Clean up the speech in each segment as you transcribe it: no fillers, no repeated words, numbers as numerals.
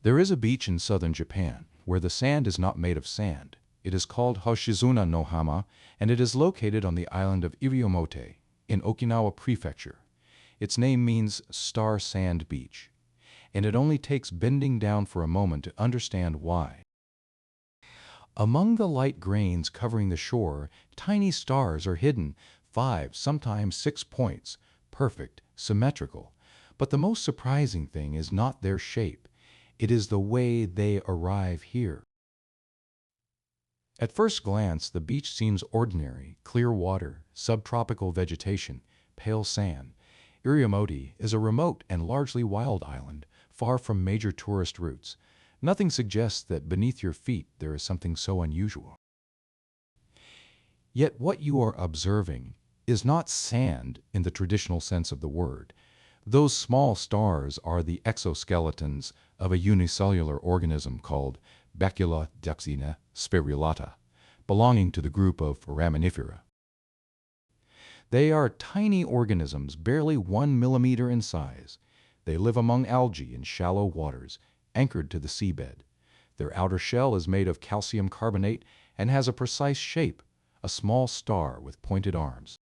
There is a beach in southern Japan where the sand is not made of sand. It is called Hoshizuna-no-hama, and it is located on the island of Iriomote in Okinawa Prefecture. Its name means Star Sand Beach, and it only takes bending down for a moment to understand why. Among the light grains covering the shore, tiny stars are hidden, 5, sometimes 6 points, perfect, symmetrical. But the most surprising thing is not their shape. It is the way they arrive here. At first glance, the beach seems ordinary: clear water, subtropical vegetation, pale sand. Iriomote is a remote and largely wild island, far from major tourist routes. Nothing suggests that beneath your feet there is something so unusual. Yet what you are observing is not sand in the traditional sense of the word. Those small stars are the exoskeletons of a unicellular organism called Baculogypsina sphaerulata, belonging to the group of Foraminifera. They are tiny organisms, barely 1 millimeter in size. They live among algae in shallow waters, anchored to the seabed. Their outer shell is made of calcium carbonate and has a precise shape, a small star with pointed arms.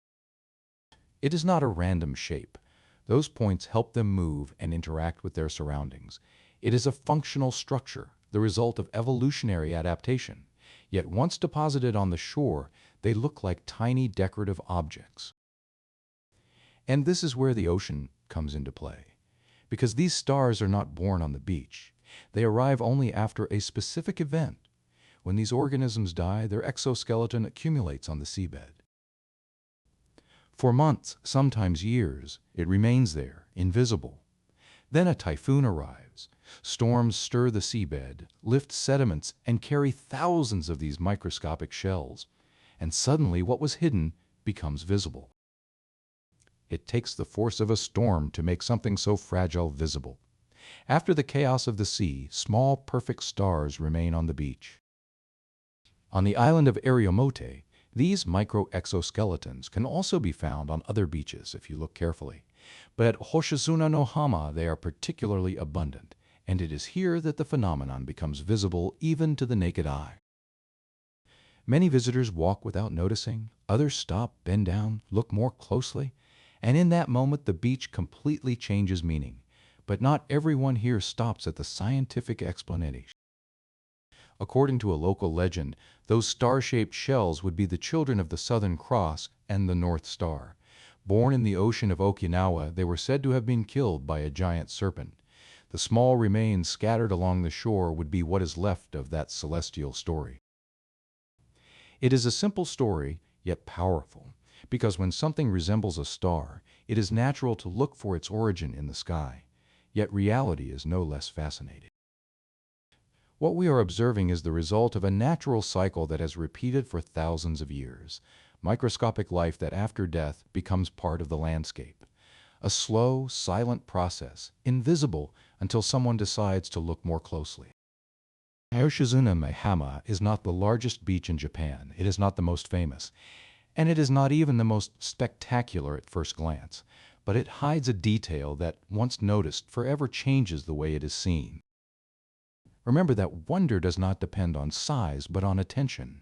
It is not a random shape. Those points help them move and interact with their surroundings. It is a functional structure, the result of evolutionary adaptation. Yet once deposited on the shore, they look like tiny decorative objects. And this is where the ocean comes into play. Because these stars are not born on the beach. They arrive only after a specific event. When these organisms die, their exoskeleton accumulates on the seabed. For months, sometimes years, it remains there, invisible. Then a typhoon arrives. Storms stir the seabed, lift sediments, and carry thousands of these microscopic shells. And suddenly what was hidden becomes visible. It takes the force of a storm to make something so fragile visible. After the chaos of the sea, small, perfect stars remain on the beach. On the island of Iriomote, these micro-exoskeletons can also be found on other beaches if you look carefully. But at Hoshizuna-no-hama they are particularly abundant, and it is here that the phenomenon becomes visible even to the naked eye. Many visitors walk without noticing, others stop, bend down, look more closely, and in that moment the beach completely changes meaning. But not everyone here stops at the scientific explanation. According to a local legend, those star-shaped shells would be the children of the Southern Cross and the North Star. Born in the ocean of Okinawa, they were said to have been killed by a giant serpent. The small remains scattered along the shore would be what is left of that celestial story. It is a simple story, yet powerful, because when something resembles a star, it is natural to look for its origin in the sky. Yet reality is no less fascinating. What we are observing is the result of a natural cycle that has repeated for thousands of years. Microscopic life that after death becomes part of the landscape. A slow, silent process, invisible until someone decides to look more closely. Hoshizuna-no-hama is not the largest beach in Japan. It is not the most famous. And it is not even the most spectacular at first glance. But it hides a detail that, once noticed, forever changes the way it is seen. Remember that wonder does not depend on size, but on attention.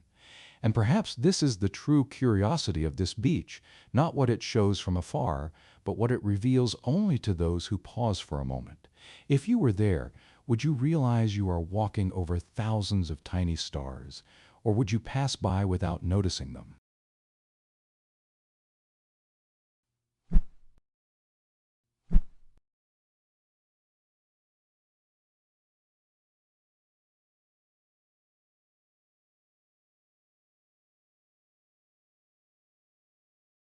And perhaps this is the true curiosity of this beach, not what it shows from afar, but what it reveals only to those who pause for a moment. If you were there, would you realize you are walking over thousands of tiny stars, or would you pass by without noticing them?